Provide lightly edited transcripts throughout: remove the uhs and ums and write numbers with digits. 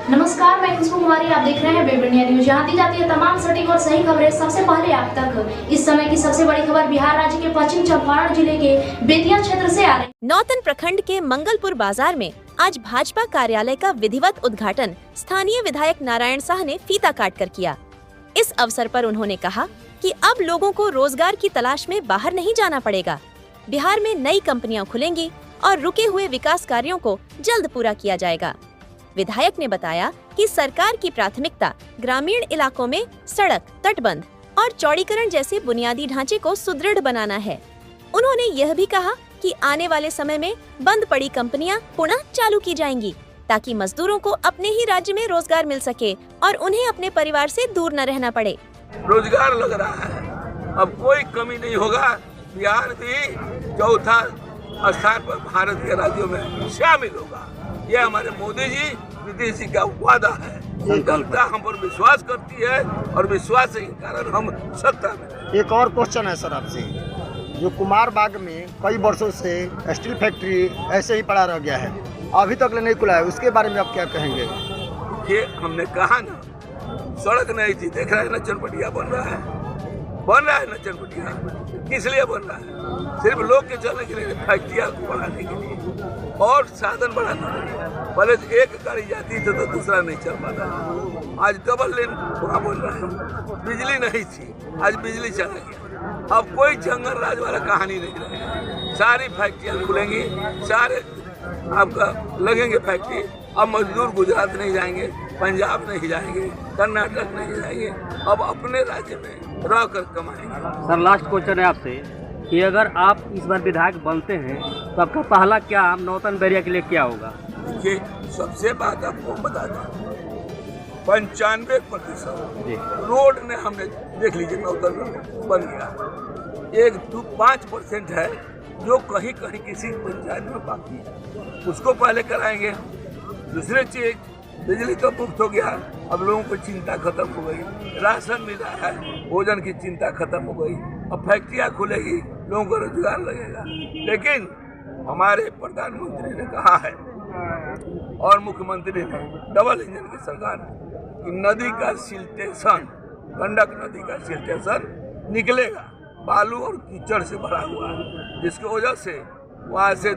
नमस्कार, मैं खुशबू कुमारी। आप देख रहे हैं वेब इंडिया न्यूज। यहाँ दी जाती है तमाम सटीक और सही खबरें सबसे पहले आप तक। इस समय की सबसे बड़ी खबर बिहार राज्य के पश्चिम चंपारण जिले के बेतिया क्षेत्र से आ रही। नौतन प्रखंड के मंगलपुर बाजार में आज भाजपा कार्यालय का विधिवत उद्घाटन स्थानीय विधायक नारायण शाह ने फीता काट कर किया। इस अवसर पर उन्होंने कहा कि अब लोगों को रोजगार की तलाश में बाहर नहीं जाना पड़ेगा। बिहार में नई कंपनियां खुलेंगी और रुके हुए विकास कार्यों को जल्द पूरा किया जाएगा। विधायक ने बताया कि सरकार की प्राथमिकता ग्रामीण इलाकों में सड़क, तटबंध और चौड़ीकरण जैसे बुनियादी ढांचे को सुदृढ़ बनाना है। उन्होंने यह भी कहा कि आने वाले समय में बंद पड़ी कंपनियां पुनः चालू की जाएंगी ताकि मजदूरों को अपने ही राज्य में रोजगार मिल सके और उन्हें अपने परिवार से दूर न रहना पड़े। रोजगार लग रहा है, अब कोई कमी नहीं होगा। बिहार भी चौथा स्थान पर भारत के राज्यों में शामिल होगा। ये हमारे मोदी जी, नीतीश जी का वादा है। जनता हम पर विश्वास करती है और विश्वास के कारण हम सत्ता में। एक और क्वेश्चन है सर आपसे, जो कुमार बाग में कई वर्षों से स्टील फैक्ट्री ऐसे ही पड़ा रह गया है, अभी तक नहीं खुला है, उसके बारे में आप क्या कहेंगे? ये हमने कहा ना, सड़क नहीं थी, देख रहे हैं ना, चनपटिया बन रहा है ना चनपटिया। किस लिए बन रहा है? सिर्फ लोग के चलने के लिए, फैक्ट्रियाँ बढ़ाने के लिए और साधन बढ़ाने के लिए। पहले एक गाड़ी जाती थी तो दूसरा नहीं चल पाता। आज डबल लेन वहाँ बन रहा है। बिजली नहीं थी, आज बिजली चला गया। अब कोई जंगल राज वाला कहानी नहीं रहेगी। सारी फैक्ट्रियाँ खुलेंगी, सारे आपका लगेंगे फैक्ट्री। अब मजदूर गुजरात नहीं जाएंगे, पंजाब नहीं जाएंगे, कर्नाटक नहीं जाएंगे, अब अपने राज्य में रह कर कमाएंगे। सर, लास्ट क्वेश्चन है आपसे कि अगर आप इस बार विधायक बनते हैं तो आपका पहला काम नौतन बैरिया के लिए क्या होगा? देखिए, सबसे बात आपको बता दें, 95% रोड ने हमने देख लीजिए नौतन में बन गया। 1-5% है जो कहीं कहीं किसी पंचायत में बाकी है, उसको पहले कराएंगे। दूसरी चीज, बिजली तो मुफ्त हो गया, अब लोगों को चिंता खत्म हो गई। राशन मिला है, भोजन की चिंता खत्म हो गई। अब फैक्ट्रियाँ खुलेगी, लोगों को रोजगार लगेगा। लेकिन हमारे प्रधानमंत्री ने कहा है और मुख्यमंत्री ने, डबल इंजन की सरकार ने, कि नदी का सिल्टेशन, गंडक नदी का सिल्टेशन निकलेगा। बालू और कीचड़ से भरा हुआ है, जिसकी वजह से वहाँ से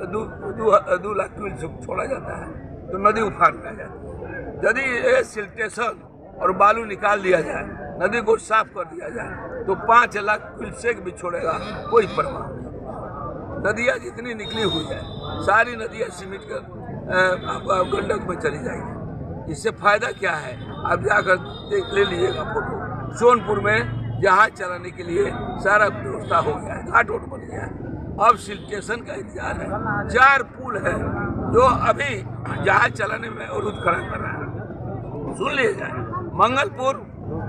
2 लाख क्यूसेक छोड़ा जाता है तो नदी उफान में आ जाती है। यदि ये सिल्टेशन और बालू निकाल दिया जाए, नदी को साफ कर दिया जाए, तो 5 लाख क्यूसेक भी छोड़ेगा, कोई परवाह नहीं। नदियाँ जितनी निकली हुई है, सारी नदियाँ सिमट कर गंडक में चली जाएगी। इससे फायदा क्या है? आप जाकर देख ले लीजिएगा फोटो। सोनपुर में जहाज चलाने के लिए सारा व्यवस्था हो गया है, घाट वोट बन गया है। अब सिल्टेशन का इंतजार है। 4 पुल है जो अभी जहाज चलाने में अवरुद्ध खड़ा कर रहा है। सुन लिए जाए, मंगलपुर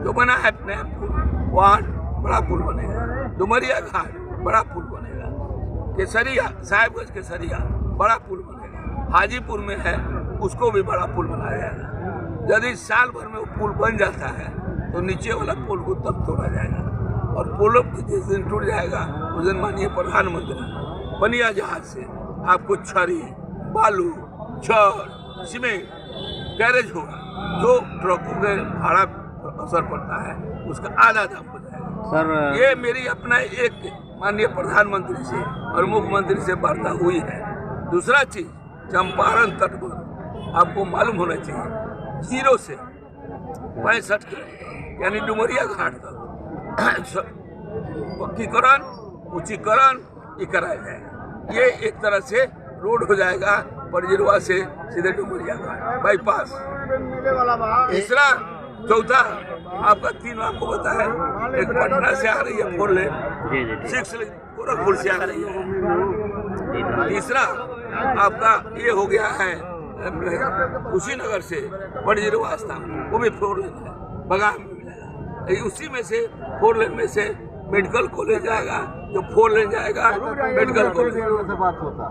जो बना है नया पुल, वहाँ बड़ा पुल बनेगा। डुमरिया घाट बड़ा पुल बनेगा। केसरिया, साहिबगंज केसरिया बड़ा पुल बनेगा। हाजीपुर में है, उसको भी बड़ा पुल बनाया जाएगा। यदि साल भर में वो पुल बन जाता है तो नीचे वाला पुल को तब तोड़ा जाएगा। और पुल जिस दिन टूट जाएगा उस दिन माननीय प्रधानमंत्री पनिया जहाज से आपको छड़ी, बालू, छड़, सीमेंट गैरेज होगा। जो ट्रकों के भाड़ा पर असर पड़ता है उसका आधा दाम हो जाएगा। सर, ये मेरी अपना एक माननीय प्रधानमंत्री से और मुख्यमंत्री से वार्ता हुई है। दूसरा चीज, चंपारण तटबंध आपको मालूम होना चाहिए, 0 से 65 किलोमीटर यानी डुमरिया घाट तक पक्कीकरण, ऊंचीकरण ये कराया जाएगा। ये एक तरह से रोड हो जाएगा परजिरवा से सीधे डुमरिया घाट बाईपास। तीसरा, चौथा आपका 3 आपको पता है, एक पटना से आ रही है 4 लेन, 6 लेन गोरखपुर से आ रही है। तीसरा आपका ये हो गया है कुशीनगर से परजिरवा स्थान, वो भी 4 लेन है, बगान में मिलेगा। उसी में से 4 लेन में से मेडिकल कॉलेज जाएगा, जो 4 लेन जाएगा मेडिकल कॉलेज से बात होता।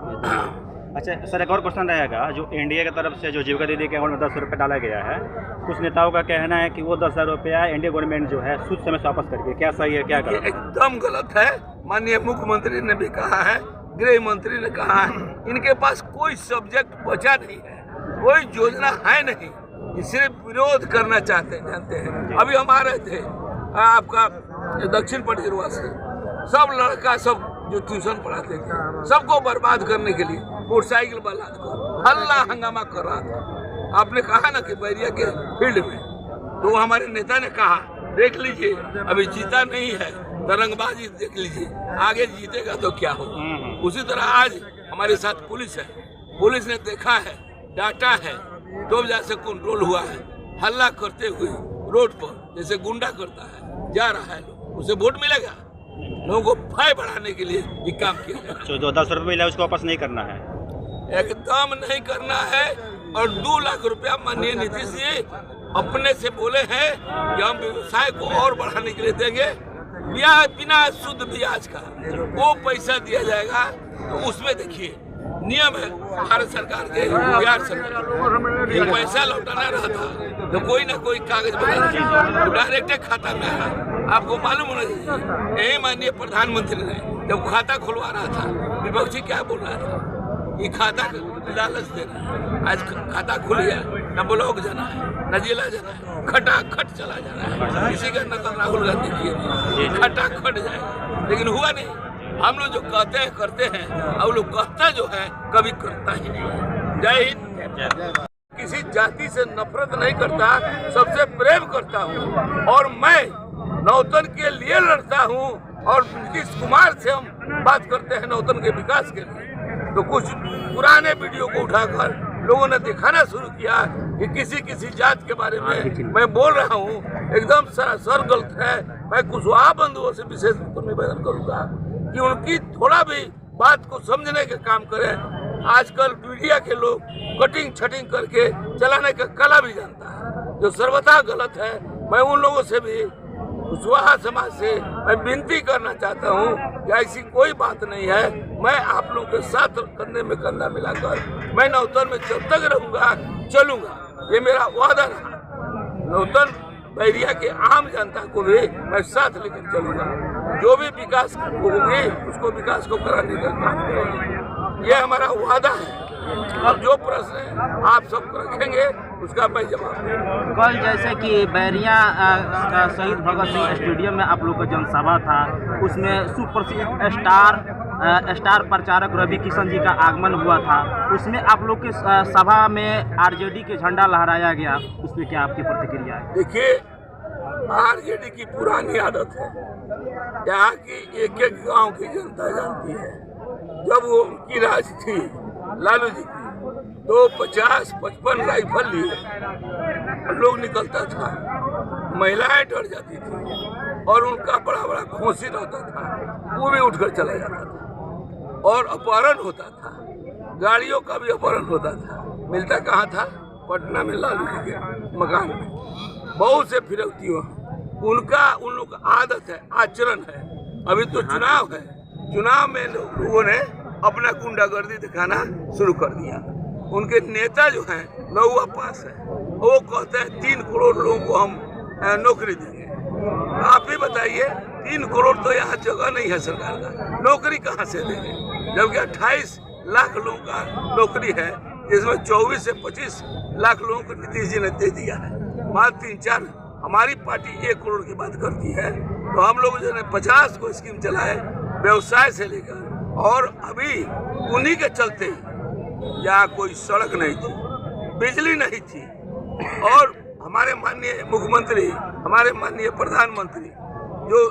अच्छा सर, एक और क्वेश्चन रहेगा, जो एनडीए की तरफ से जो जीविका दीदी के अकाउंट में 10 रुपये डाला गया है, कुछ नेताओं का कहना है कि वो 10,000 रुपया एनडीए गवर्नमेंट जो है सूद समय से वापस करके, क्या सही है क्या गलत? एकदम गलत है। माननीय मुख्यमंत्री ने भी कहा है, गृह मंत्री ने कहा है, इनके पास कोई सब्जेक्ट बचा नहीं है। कोई योजना है नहीं, इसलिए विरोध करना चाहते हैं, जानते हैं। अभी हम आ रहे थे आपका दक्षिण पटियरवा से, सब लड़का सब जो ट्यूशन पढ़ाते थे सबको बर्बाद करने के लिए मोटरसाइकिल वाला को हल्ला हंगामा कर रहा था। आपने कहा ना कि बैरिया के फील्ड में, तो हमारे नेता ने कहा देख लीजिए अभी जीता नहीं है, तरंगबाजी देख लीजिए, आगे जीतेगा तो क्या होगा। उसी तरह आज हमारे साथ पुलिस है, पुलिस ने देखा है, डाटा है, तो जैसे कंट्रोल हुआ है। हल्ला करते हुए रोड पर जैसे गुंडा करता है जा रहा है लोग, उसे वोट मिलेगा? लोगों को भय बढ़ाने के लिए ये काम किया जा रहा है। जो 10 रुपये मिला उसको वापस नहीं करना है, एकदम नहीं करना है। और 2 लाख रुपया माननीय नीतीश जी अपने से बोले हैं कि हम व्यवसाय को और बढ़ाने के लिए देंगे, बिना शुद्ध ब्याज का वो पैसा दिया जाएगा। तो उसमें देखिए नियम है भारत सरकार के, बिहार सरकार ये पैसा लौटाना रहा था तो कोई ना कोई कागज बना डायरेक्ट खाता में आया। आपको मालूम होना चाहिए, यही माननीय प्रधानमंत्री ने जब खाता खुलवा रहा था, विपक्षी क्या बोल रहा था, ये खाता लालच देना है। आज खाता खुल गया, न ब्लॉक जाना है, न जिला जाना है, खटाखट चला जाना है। किसी का नकल राहुल गांधी किए खटाखट जाएगा, लेकिन हुआ नहीं। हम लोग जो कहते हैं करते हैं, और लोग कहता जो है कभी करता ही नहीं। जय हिंद। किसी जाति से नफरत नहीं करता, सबसे प्रेम करता हूँ और मैं नौतन के लिए लड़ता हूँ। और नीतीश कुमार से हम बात करते हैं नौतन के विकास के लिए, तो कुछ पुराने वीडियो को उठाकर लोगों ने दिखाना शुरू किया कि किसी जात के बारे में मैं बोल रहा हूँ, एकदम सरासर गलत है। मैं कुशवाहा बंधुओं से विशेष निवेदन करूँगा कि उनकी थोड़ा भी बात को समझने का काम करें। आजकल मीडिया के लोग कटिंग छटिंग करके चलाने का कला भी जानता है, जो सर्वथा गलत है। मैं उन लोगों से भी, कुशवाहा समाज से मैं विनती करना चाहता हूँ कि ऐसी कोई बात नहीं है। मैं आप लोगों के साथ कंधे में कंधा मिलाकर मैं नौतन में जब तक रहूँगा चलूँगा, ये मेरा वादा रहा। नौतन बैरिया के आम जनता को भी मैं साथ लेकर चलूँगा, जो भी विकास होगी उसको विकास को कराने का काम करेंगे, ये हमारा वादा है। अब जो प्रश्न आप सब रखेंगे उसका मैं जवाब दूंगा। कल जैसे कि बैरिया शहीद भगत सिंह स्टेडियम में आप लोग का जनसभा था, उसमें सुप्रसिद्ध स्टार प्रचारक रवि किशन जी का आगमन हुआ था। उसमें आप लोग के सभा में आरजेडी के झंडा लहराया गया, उसमें क्या आपकी प्रतिक्रिया है? देखिए, आरजेडी की पुरानी आदत है, यहाँ की एक एक गांव की जनता जानती है। जब वो उनकी राज थी लालू जी की, तो 50-55 राइफल लिए लोग निकलता था, महिलाएं डर जाती थी और उनका बड़ा बड़ा खोसी रहता था, वो भी उठकर चला जाता था। और अपहरण होता था, गाड़ियों का भी अपहरण होता था। मिलता कहाँ था? पटना में लालू जी के मकान में। बहुत से फिरौतियों, उन लोग का आदत है, आचरण है। अभी तो चुनाव है, चुनाव में लोगों ने अपना गुंडागर्दी दिखाना शुरू कर दिया। उनके नेता जो हैं महुआ पास है, वो कहते हैं 3 करोड़ लोगों को हम नौकरी देंगे। आप ही बताइए, 3 करोड़ तो यहाँ जगह नहीं है सरकार का, नौकरी कहाँ से देंगे? जबकि 28 लाख लोगों का नौकरी है, जिसमें 24 से 25 लाख लोगों को नीतीश जी ने दे दिया है। मात्र 3-4 हमारी पार्टी 1 करोड़ की बात करती है, तो हम लोग जो है 50 को स्कीम चलाए व्यवसाय से लेकर, और अभी उन्हीं के चलते यहाँ कोई सड़क नहीं थी, बिजली नहीं थी। और हमारे माननीय मुख्यमंत्री, हमारे माननीय प्रधानमंत्री जो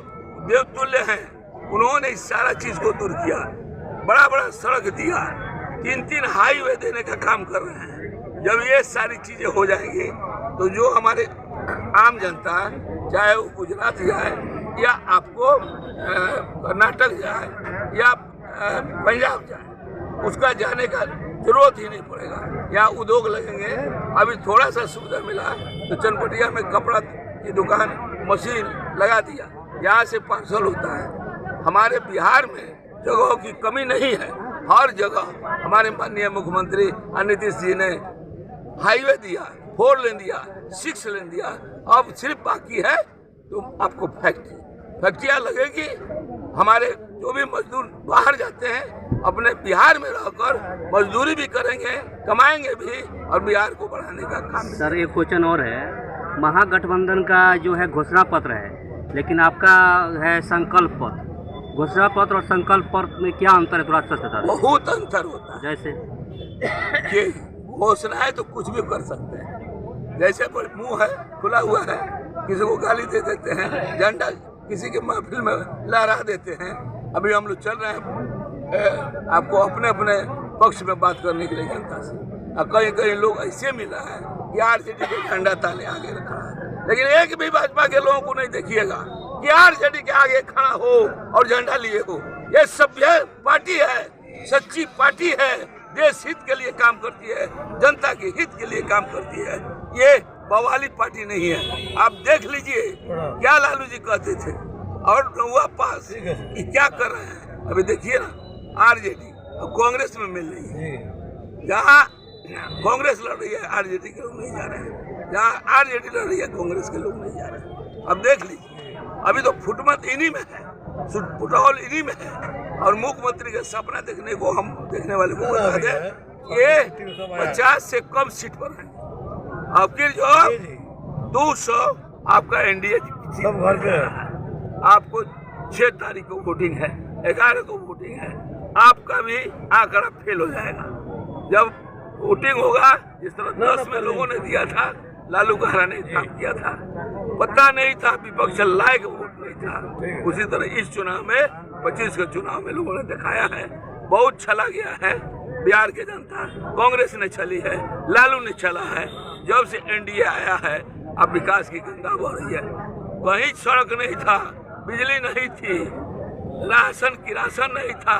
देवतुल्य हैं, उन्होंने इस सारा चीज को दूर किया, बड़ा बड़ा सड़क दिया, 3-3 हाईवे देने का काम कर रहे हैं। जब ये सारी चीजें हो जाएंगी तो जो हमारे आम जनता, चाहे वो गुजरात जाए या आपको कर्नाटक जाए या पंजाब जाए, उसका जाने का जरूरत ही नहीं पड़ेगा। यहाँ उद्योग लगेंगे। अभी थोड़ा सा सुविधा मिला तो चनपटिया में कपड़ा की दुकान, मशीन लगा दिया, यहाँ से पार्सल होता है। हमारे बिहार में जगहों की कमी नहीं है, हर जगह हमारे माननीय मुख्यमंत्री नीतीश जी ने हाईवे दिया, 4 लेन दिया, 6 लेन दिया। अब सिर्फ बाकी है तो आपको फैक्ट्रियाँ लगेगी। हमारे जो भी मजदूर बाहर जाते हैं अपने बिहार में रहकर मजदूरी भी करेंगे, कमाएंगे भी और बिहार को बढ़ाने का काम। सर एक क्वेश्चन और है, महागठबंधन का जो है घोषणा पत्र है, लेकिन आपका है संकल्प पत्र। घोषणा पत्र और संकल्प पत्र में क्या अंतर है, थोड़ा सा बता दें। बहुत अंतर होता है। जैसे ये घोषणा है तो कुछ भी कर सकते हैं, जैसे मुंह है खुला हुआ है, किसी को गाली दे देते हैं, झंडा किसी के महफिल में लहरा देते हैं। अभी हम लोग चल रहे हैं आपको अपने अपने पक्ष में बात करने के लिए जनता से, और कहीं कहीं लोग ऐसे मिला है कि आरजेडी के झंडा ताने आगे रखा है, लेकिन एक भी भाजपा के लोगों को नहीं देखिएगा कि आरजेडी के आगे खड़ा हो और झंडा लिए हो। ये सभ्य पार्टी है, सच्ची पार्टी है, देश हित के लिए काम करती है, जनता के हित के लिए काम करती है। ये बवाली पार्टी नहीं है। आप देख लीजिए क्या लालू जी कहते थे और रहुआ पास कि क्या कर रहे हैं। अभी देखिए ना, आरजेडी और कांग्रेस में मिल रही है। जहाँ कांग्रेस लड़ रही है आरजेडी के लोग नहीं जा रहे हैं, जहाँ आरजेडी लड़ रही है कांग्रेस के लोग नहीं जा रहे हैं। अब देख लीजिए, अभी तो फुटमत इन्हीं में है, फुटबॉल इन्हीं में है। और मुख्यमंत्री का सपना देखने को हम देखने वाले को बता दें, ये 50 से कम सीट पर है। आपकी जो 200 आपका एनडीए सब घर पे है। आपको 6 तारीख को वोटिंग है, 11 को वोटिंग है, आपका भी आंकड़ा फेल हो जाएगा। जब वोटिंग होगा, जिस तरह 10 में लोगों ने दिया था, लालू कहरा ने काम किया था, पता नहीं था, विपक्ष लायक वोट नहीं था, उसी तरह इस चुनाव में 25 के चुनाव में लोगों ने दिखाया है। बहुत छला गया है बिहार के जनता, कांग्रेस ने छली है, लालू ने छला है। जब से एनडीए आया है, अब विकास की गंगा बह रही है। कहीं सड़क नहीं था, बिजली नहीं थी, राशन किरासन नहीं था।